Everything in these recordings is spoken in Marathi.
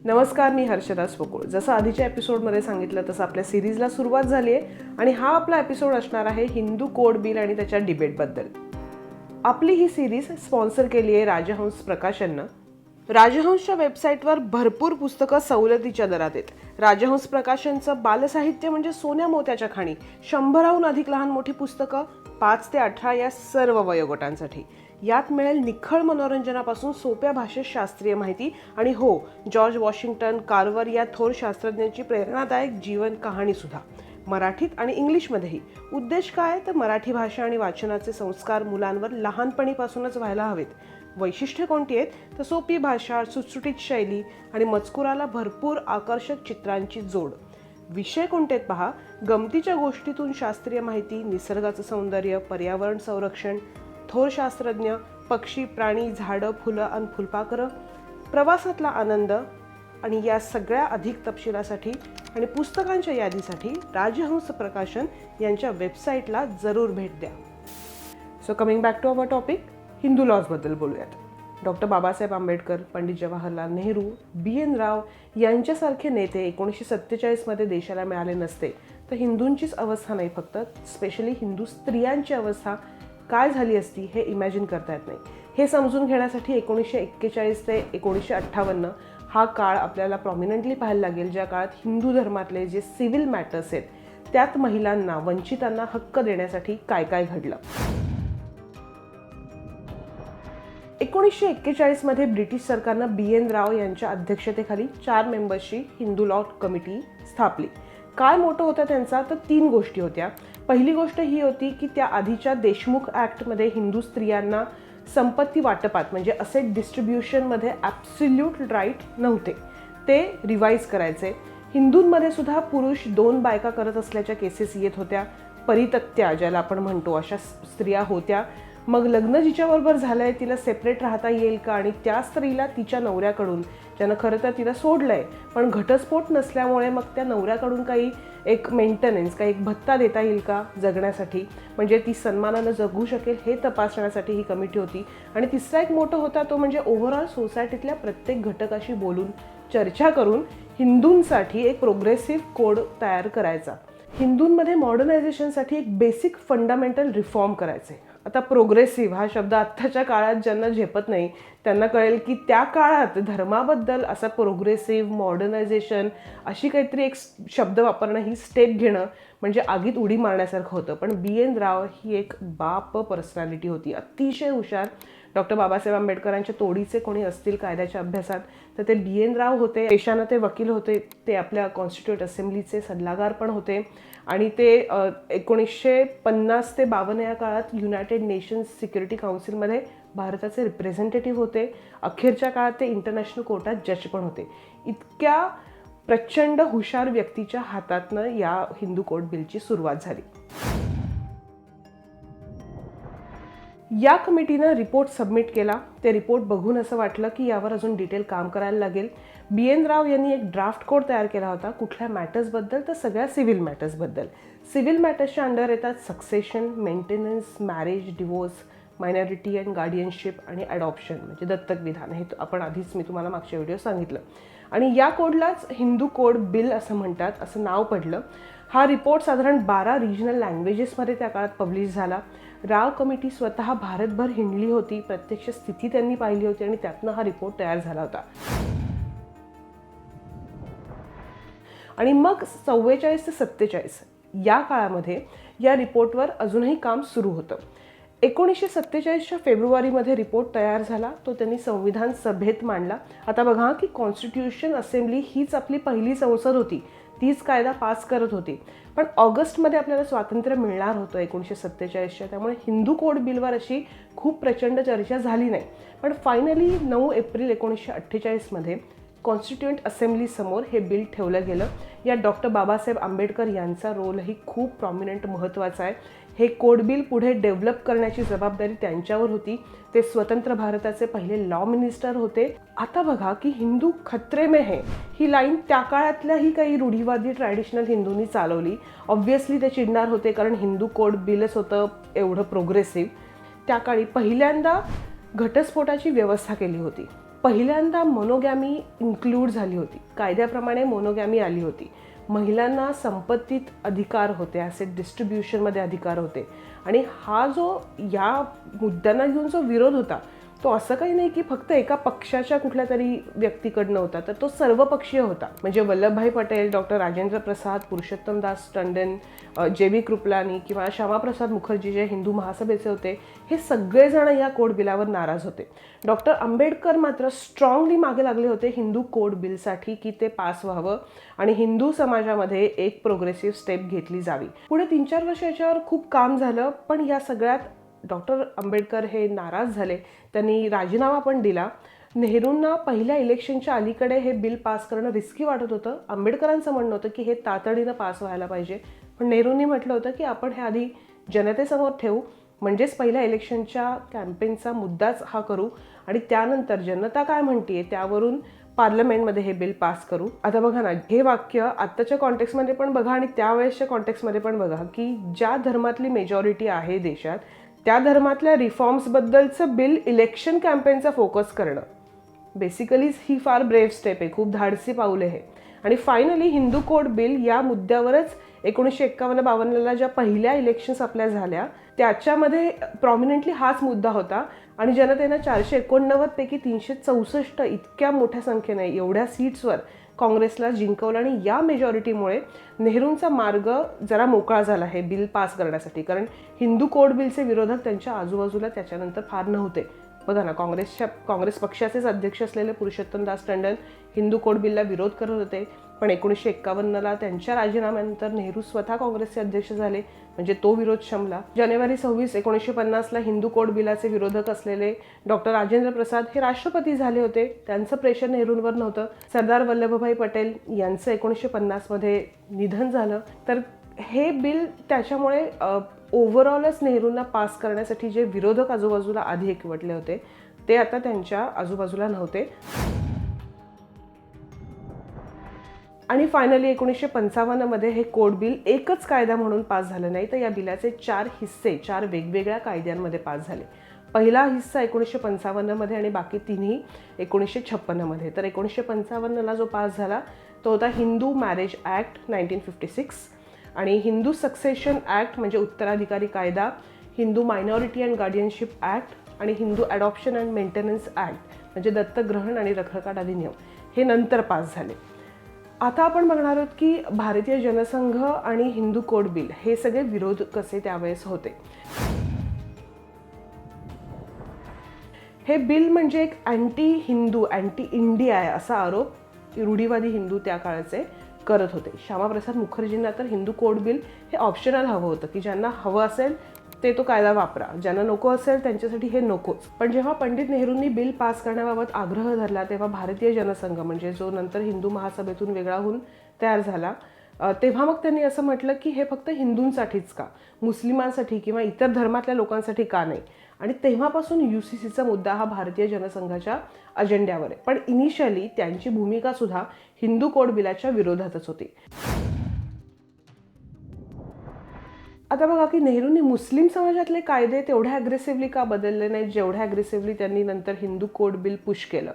नमस्कार, मी हर्षदा स्वकुळ. जसं आधीच्या एपिसोडमध्ये सांगितलं तसं आपल्या सिरीजला सुरुवात झाली आहे आणि हा आपला एपिसोड असणार आहे हिंदू कोड बिल आणि त्याच्या डिबेटबद्दल. आपली ही सिरीज स्पॉन्सर केली आहे राजहंस प्रकाशननं. राजहंसच्या वेबसाईटवर भरपूर पुस्तकं सवलतीच्या दरात आहेत. राजहंस प्रकाशनचं बालसाहित्य म्हणजे सोन्या मोत्याच्या खाणी, 100हून अधिक लहान मोठी पुस्तकं 5 ते 18 या सर्व वयोगटांसाठी. यात मिळेल निखळ मनोरंजनापासून सोप्या भाषेत शास्त्रीय माहिती आणि हो, जॉर्ज वॉशिंग्टन, कार्वर या थोर शास्त्रज्ञांची प्रेरणादायक जीवन कहाणीसुद्धा मराठीत आणि इंग्लिशमध्येही. उद्देश काय तर मराठी भाषा आणि वाचनाचे संस्कार मुलांवर लहानपणीपासूनच व्हायला हवेत. वैशिष्ट्ये कोणती आहेत तर सोपी भाषा, सुटसुटीत शैली आणि मजकुराला भरपूर आकर्षक चित्रांची जोड. विषय कोणते आहेत पहा, गमतीच्या गोष्टीतून शास्त्रीय माहिती, निसर्गाचं सौंदर्य, पर्यावरण संरक्षण, थोर शास्त्रज्ञ, पक्षी, प्राणी, झाडं, फुलं आणि फुलपाखरं, प्रवासातला आनंद आणि या सगळ्या अधिक तपशिलासाठी आणि पुस्तकांच्या यादीसाठी राजहंस प्रकाशन यांच्या वेबसाईटला जरूर भेट द्या. So coming back to our topic, Hindu लॉजबद्दल बोलूयात. डॉक्टर बाबासाहेब आंबेडकर, पंडित जवाहरलाल नेहरू, BN राव यांच्यासारखे नेते 1947मध्ये देशाला मिळाले नसते तर हिंदूंचीच अवस्था नाही, फक्त स्पेशली हिंदू स्त्रियांची अवस्था काय झाली असती हे इमॅजिन करता येत नाही. हे समजून घेण्यासाठी 1941 ते 1958 हा काळ आपल्याला प्रॉमिनंटली पाहायला लागेल, ज्या काळात हिंदू धर्मातले जे सिव्हिल मॅटर्स आहेत त्यात महिलांना, वंचितांना हक्क देण्यासाठी काय काय घडलं. 1941मध्ये ब्रिटिश सरकारनं BN राव यांच्या अध्यक्षतेखाली 4 मेंबर्सची हिंदू लॉ कमिटी स्थापली. काय मोठं होतं त्यांचा तर 3 गोष्टी होत्या. पहिली गोष्ट ही होती की त्या आधीच्या देशमुख ॲक्टमध्ये हिंदू स्त्रियांना संपत्ती वाटपात म्हणजे असेट डिस्ट्रीब्युशनमध्ये ॲब्सोल्यूट राईट नव्हते, ते रिवाईज करायचे. हिंदूंमध्ये सुद्धा पुरुष 2 बायका करत असल्याच्या केसेस येत होत्या. परितत्या ज्याला आपण म्हणतो अशा स्त्रिया होत्या. मग लग्न जिच्याबरोबर झालं आहे तिला सेपरेट राहता येईल का, आणि त्या स्त्रीला तिच्या नवऱ्याकडून, ज्यानं खरं तर तिला सोडलं आहे पण घटस्फोट नसल्यामुळे मग त्या नवऱ्याकडून काही एक मेंटेनन्स, काही एक भत्ता देता येईल का जगण्यासाठी, म्हणजे ती सन्मानानं जगू शकेल हे तपासण्यासाठी ही कमिटी होती. आणि तिसरा एक मोठा होता तो म्हणजे ओव्हरऑल सोसायटीतल्या प्रत्येक घटकाशी बोलून चर्चा करून हिंदूंसाठी एक प्रोग्रेसिव्ह कोड तयार करायचा. हिंदूंमध्ये मॉडर्नायझेशनसाठी एक बेसिक फंडामेंटल रिफॉर्म करायचे. आता प्रोग्रेसिव्ह हा शब्द आत्ताच्या काळात ज्यांना झेपत नाही त्यांना कळेल की त्या काळात धर्माबद्दल असा प्रोग्रेसिव्ह, मॉडर्नायझेशन अशी काहीतरी एक शब्द वापरणं, ही स्टेप घेणं म्हणजे आगीत उडी मारण्यासारखं होतं. पण BN राव ही एक बाप पर्सनॅलिटी होती, अतिशय हुशार. डॉक्टर बाबासाहेब आंबेडकरांच्या तोडीचे कोणी असतील कायद्याच्या अभ्यासात तर ते BN राव होते. पेशानं ते वकील होते, ते आपल्या कॉन्स्टिट्यूट असेंब्लीचे सल्लागार पण होते आणि ते 1950 ते 52 या काळात युनायटेड नेशन्स सिक्युरिटी काउन्सिलमध्ये भारताचे रिप्रेझेंटेटिव्ह होते. अखेरच्या काळात ते इंटरनॅशनल कोर्टात जज पण होते. इतक्या प्रचंड हुशार व्यक्तीच्या हातातनं या हिंदू कोड बिलची सुरुवात झाली. या कमिटीनं रिपोर्ट सबमिट केला. ते रिपोर्ट बघून असं वाटलं की यावर अजून डिटेल काम करायला लागेल. BN राव यांनी एक ड्राफ्ट कोड तयार केला होता. कुठल्या मॅटर्सबद्दल तर सगळ्या सिव्हिल मॅटर्सबद्दल. सिव्हिल मॅटर्सच्या अंडर येतात succession, maintenance, marriage, divorce, minority and guardianship आणि ॲडॉप्शन म्हणजे दत्तक विधान. हे आपण आधीच मी तुम्हाला मागच्या व्हिडिओ सांगितलं. आणि या कोडलाच हिंदू कोड बिल असं म्हणतात, असं नाव पडलं. हा रिपोर्ट साधारण 12 रिजनल लँग्वेजेसमध्ये त्या काळात पब्लिश झाला. राव कमिटी स्वतः भारतभर हिंडली होती, प्रत्यक्ष स्थिती त्यांनी पाहिली होती आणि त्यातनं हा रिपोर्ट तयार झाला होता. आणि मग 44 ते 47 या काळामध्ये या रिपोर्टवर अजूनही काम सुरू होतं. 1947च्या फेब्रुवारीमध्ये रिपोर्ट तयार झाला. तो त्यांनी संविधान सभेत मांडला. आता बघा की कॉन्स्टिट्यूशन असेंब्ली हीच आपली पहिली संसद होती, तीच कायदा पास करत होती. पण ऑगस्टमध्ये आपल्याला स्वातंत्र्य मिळणार होतं 1947च्या, त्यामुळे हिंदू कोड बिलवर अशी खूप प्रचंड चर्चा झाली नाही. पण फायनली 9 एप्रिल 1948मध्ये कॉन्स्टिट्युएंट असेंब्लीसमोर हे बिल ठेवलं गेलं. यात डॉक्टर बाबासाहेब आंबेडकर यांचा रोलही खूप प्रॉमिनंट, महत्त्वाचा आहे. हे कोड बिल पुढे डेव्हलप करण्याची जबाबदारी त्यांच्यावर होती. ते स्वतंत्र भारताचे पहिले लॉ मिनिस्टर होते. आता बघा की हिंदू खत्रे में है ही लाईन त्या काळातल्याही काही रूढीवादी ट्रॅडिशनल हिंदूंनी चालवली. ऑब्व्हियसली ते चिडणार होते कारण हिंदू कोड बिलच होतं एवढं प्रोग्रेसिव्ह. त्या काळी पहिल्यांदा घटस्फोटाची व्यवस्था केली होती. पहिल्यांदा मोनोगॅमी इन्क्लूड झाली होती, कायद्याप्रमाणे मोनोगॅमी आली होती. महिलांना संपत्तीत अधिकार होते, ॲसेट डिस्ट्रीब्युशनमध्ये अधिकार होते. आणि हा जो या मुद्द्यांना घेऊन जो विरोध होता तो असं काही नाही की फक्त एका पक्षाच्या कुठल्या तरी व्यक्तीकडनं होता, तर तो सर्वपक्षीय होता. म्हणजे वल्लभभाई पटेल, डॉक्टर राजेंद्र प्रसाद, पुरुषोत्तमदास टंडन, जे.बी. कृपलानी किंवा श्यामाप्रसाद मुखर्जी जे हिंदू महासभेचे होते, हे सगळेजण या कोड बिलावर नाराज होते. डॉक्टर आंबेडकर मात्र स्ट्रॉंगली मागे लागले होते हिंदू कोड बिलसाठी की ते पास व्हावं आणि हिंदू समाजामध्ये एक प्रोग्रेसिव्ह स्टेप घेतली जावी. पुढे 3-4 वर्ष याच्यावर खूप काम झालं, पण या सगळ्यात डॉक्टर आंबेडकर हे नाराज झाले. त्यांनी राजीनामा पण दिला. नेहरूंना पहिल्या इलेक्शनच्या अलीकडे हे बिल पास करणं रिस्की वाटत होतं. आंबेडकरांचं म्हणणं होतं की हे तातडीनं पास व्हायला पाहिजे, पण नेहरूंनी म्हटलं होतं की आपण हे आधी जनतेसमोर ठेवू, म्हणजेच पहिल्या इलेक्शनच्या कॅम्पेनचा मुद्दाच हा करू आणि त्यानंतर जनता काय म्हणते त्यावरून पार्लमेंटमध्ये हे बिल पास करू. आता बघा ना, हे वाक्य आत्ताच्या कॉन्टेक्स्टमध्ये पण बघा आणि त्यावेळेसच्या कॉन्टेक्स्टमध्ये पण बघा की ज्या धर्मातली मेजॉरिटी आहे देशात त्या धर्मातल्या रिफॉर्म्सबद्दलचं बिल इलेक्शन कॅम्पेनचा फोकस करणं बेसिकली ही फार ब्रेव्ह स्टेप आहे, खूप धाडसी पाऊल आहे. आणि फायनली हिंदू कोड बिल या मुद्द्यावरच 1951-52ला ज्या पहिल्या इलेक्शन्स आपल्या झाल्या त्याच्यामध्ये प्रॉमिनंटली हाच मुद्दा होता आणि जनतेनं 489 पैकी 364 इतक्या मोठ्या संख्येने एवढ्या सीट्सवर काँग्रेसला जिंकवलं आणि या मेजॉरिटीमुळे नेहरूंचा मार्ग जरा मोकळा झाला आहे बिल पास करण्यासाठी. कारण हिंदू कोड बिलचे विरोधक त्यांच्या आजूबाजूला त्याच्यानंतर फार नव्हते. बघा ना, काँग्रेस पक्षाचेच अध्यक्ष असलेले पुरुषोत्तमदास टंडन हिंदू कोड बिलला विरोध करत होते, पण 1951ला त्यांच्या राजीनाम्यानंतर नेहरू स्वतः काँग्रेसचे अध्यक्ष झाले, म्हणजे तो विरोध शमला. जानेवारी 26, 1950ला हिंदू कोड बिलाचे विरोधक असलेले डॉक्टर राजेंद्र प्रसाद हे राष्ट्रपती झाले होते. त्यांचं प्रेशर नेहरूंवर नव्हतं. सरदार वल्लभभाई पटेल यांचं 1950मध्ये निधन झालं. तर हे बिल त्याच्यामुळे ओव्हरऑलच नेहरूंना पास करण्यासाठी जे विरोधक आजूबाजूला आधी एकवटले होते ते आता त्यांच्या आजूबाजूला नव्हते. आणि फायनली 1955मध्ये हे कोड बिल एकच कायदा म्हणून पास झालं नाही, तर या बिलाचे 4 हिस्से 4 वेगवेगळ्या कायद्यांमध्ये पास झाले. पहिला हिस्सा 1955मध्ये आणि बाकी तिन्ही 1956मध्ये. तर 1955ला जो पास झाला तो होता हिंदू मॅरेज ॲक्ट 1956 आणि हिंदू सक्सेशन ॲक्ट म्हणजे उत्तराधिकारी कायदा, Hindu minority and guardianship act आणि Hindu adoption and maintenance act म्हणजे दत्तग्रहण आणि रखरखात अधिनियम हे नंतर पास झाले. आता आपण बघणार आहोत की भारतीय जनसंघ आणि हिंदू कोड बिल हे सगळे विरोध कसे त्यावेळेस होते. हे बिल म्हणजे एक अँटी हिंदू, अँटी इंडिया आहे असा आरोप रूढीवादी हिंदू त्या काळचे करत होते. श्यामाप्रसाद मुखर्जींना तर हिंदू कोड बिल हे ऑप्शनल हवं होतं की ज्यांना हवं असेल ते तो कायदा वापरा, ज्यांना नको असेल त्यांच्यासाठी हे नकोच. पण जेव्हा पंडित नेहरूंनी बिल पास करण्याबाबत आग्रह धरला तेव्हा भारतीय जनसंघ म्हणजे जो नंतर हिंदू महासभेतून वेगळा होऊन तयार झाला, तेव्हा मग त्यांनी असं म्हटलं की हे फक्त हिंदूंसाठीच का, मुस्लिमांसाठी किंवा इतर धर्मातल्या लोकांसाठी का नाही. आणि तेव्हापासून UCCचा मुद्दा हा भारतीय जनसंघाच्या अजेंड्यावर आहे. पण इनिशियली त्यांची भूमिका सुद्धा हिंदू कोड बिलाच्या विरोधातच होती. आता बघा की नेहरूंनी मुस्लिम समाजातले कायदे तेवढ्या ॲग्रेसिव्हली का बदलले नाहीत जेवढ्या ॲग्रेसिव्हली त्यांनी नंतर हिंदू कोड बिल पुश केलं.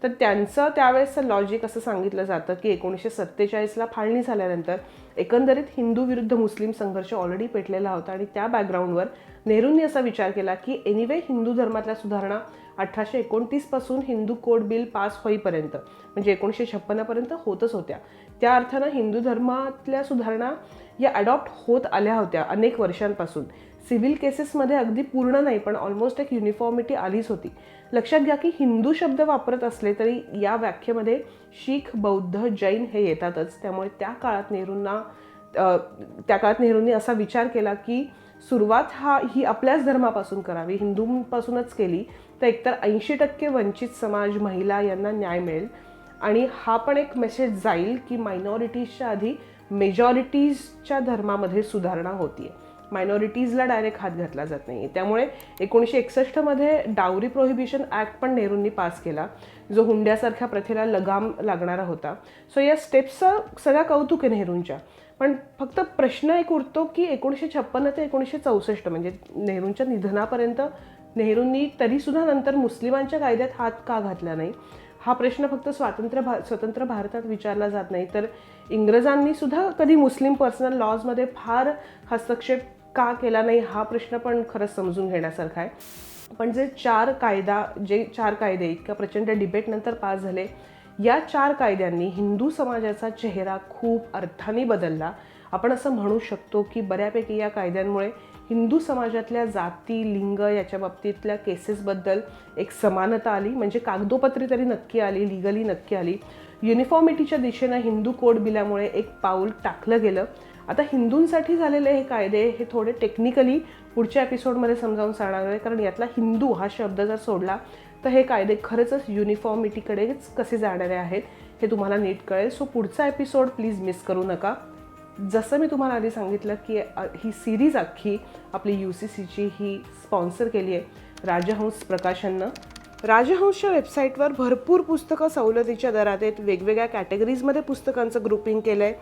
तर त्यांचं त्यावेळेसचं लॉजिक असं सांगितलं जातं की 1947ला फाळणी झाल्यानंतर एकंदरीत हिंदू विरुद्ध मुस्लिम संघर्ष ऑलरेडी पेटलेला होता आणि त्या बॅकग्राऊंडवर नेहरूंनी असा विचार केला की एनिवे हिंदू धर्मातल्या सुधारणा 1829 पासून हिंदू कोड बिल पास होईपर्यंत म्हणजे 1956पर्यंत होतच होत्या. त्या अर्थानं हिंदू धर्मातल्या सुधारणा या अडॉप्ट होत आल्या होत्या अनेक वर्षांपासून. सिव्हिल केसेसमध्ये अगदी पूर्ण नाही पण ऑलमोस्ट एक युनिफॉर्मिटी आलीच होती. लक्षात घ्या की हिंदू शब्द वापरत असले तरी या व्याख्येमध्ये शीख, बौद्ध, जैन हे येतातच. त्यामुळे त्या काळात नेहरूंनी असा विचार केला की सुरुवात ही आपल्याच धर्मापासून करावी, हिंदूंपासूनच केली तर एकतर 80% वंचित समाज, महिला यांना न्याय मिळेल आणि हा पण एक मेसेज जाईल की मायनॉरिटीजच्या आधी मेजॉरिटीजच्या धर्मामध्ये सुधारणा होतीये, मायनॉरिटीजला डायरेक्ट हात घातला जात नाही. त्यामुळे 1961मध्ये डावरी प्रोहिबिशन ॲक्ट पण नेहरूंनी पास केला जो हुंड्यासारख्या प्रथेला लगाम लागणारा होता. सो या स्टेप्सचं सगळं कौतुक आहे नेहरूंच्या. पण फक्त प्रश्न एक उरतो की 1956 ते 1964 म्हणजे नेहरूंच्या निधनापर्यंत नेहरूंनी तरीसुद्धा नंतर मुस्लिमांच्या कायद्यात हात का घातला नाही? हा प्रश्न फक्त स्वतंत्र भारतात विचारला जात नाही, तर इंग्रजांनी सुद्धा कधी मुस्लिम पर्सनल लॉजमध्ये फार हस्तक्षेप का केला नाही, हा प्रश्न पण खरंच समजून घेण्यासारखा आहे. पण जे चार कायदे इतक्या प्रचंड डिबेटनंतर पास झाले, या 4 कायद्यांनी हिंदू समाजाचा चेहरा खूप अर्थाने बदलला. आपण असं म्हणू शकतो की बऱ्यापैकी या कायद्यांमुळे हिंदू समाजातल्या जाती, लिंग याच्या बाबतीतल्या केसेसबद्दल एक समानता आली, म्हणजे कागदोपत्री तरी नक्की आली, लिगली नक्की आली. युनिफॉर्मिटीच्या दिशेनं हिंदू कोड बिलामुळे एक पाऊल टाकलं गेलं. आता हिंदूंसाठी झालेले हे कायदे हे थोडे टेक्निकली पुढच्या एपिसोडमध्ये समजावून सांगणार आहे, कारण यातला हिंदू हा शब्द जर सोडला तर हे कायदे खरंच युनिफॉर्मिटीकडेच कसे जाणारे आहेत हे तुम्हाला नीट कळेल. सो पुढचा एपिसोड प्लीज मिस करू नका. जसं मी तुम्हाला आधी सांगितलं की ही सिरीज अख्खी आपली UCCची ही स्पॉन्सर केली आहे राजहंस प्रकाशननं. राजहंसच्या वेबसाईटवर भरपूर पुस्तकं सवलतीच्या दरात आहेत. वेगवेगळ्या कॅटेगरीजमध्ये पुस्तकांचं ग्रुपिंग केलं आहे.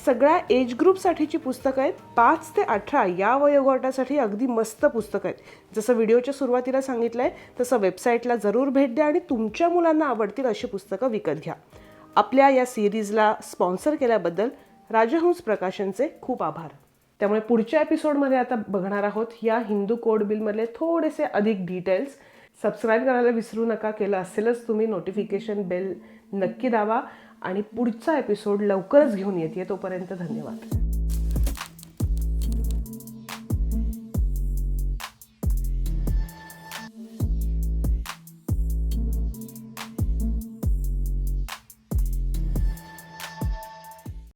सगळ्या एज ग्रुपसाठीची पुस्तकं आहेत. 5 ते 18 या वयोगटासाठी अगदी मस्त पुस्तकं आहेत. जसं व्हिडिओच्या सुरुवातीला सांगितलं आहे तसं वेबसाईटला जरूर भेट द्या आणि तुमच्या मुलांना आवडतील अशी पुस्तकं विकत घ्या. आपल्या या सिरीजला स्पॉन्सर केल्याबद्दल राजहंस प्रकाशनचे खूप आभार. त्यामुळे पुढच्या एपिसोडमध्ये आता बघणार आहोत या हिंदू कोड बिलमधले थोडेसे अधिक डिटेल्स. सबस्क्राईब करायला विसरू नका. केलं असेलच तुम्ही नोटिफिकेशन बेल नक्की दाबा आणि पुढचा एपिसोड लवकरच घेऊन येते. तोपर्यंत धन्यवाद.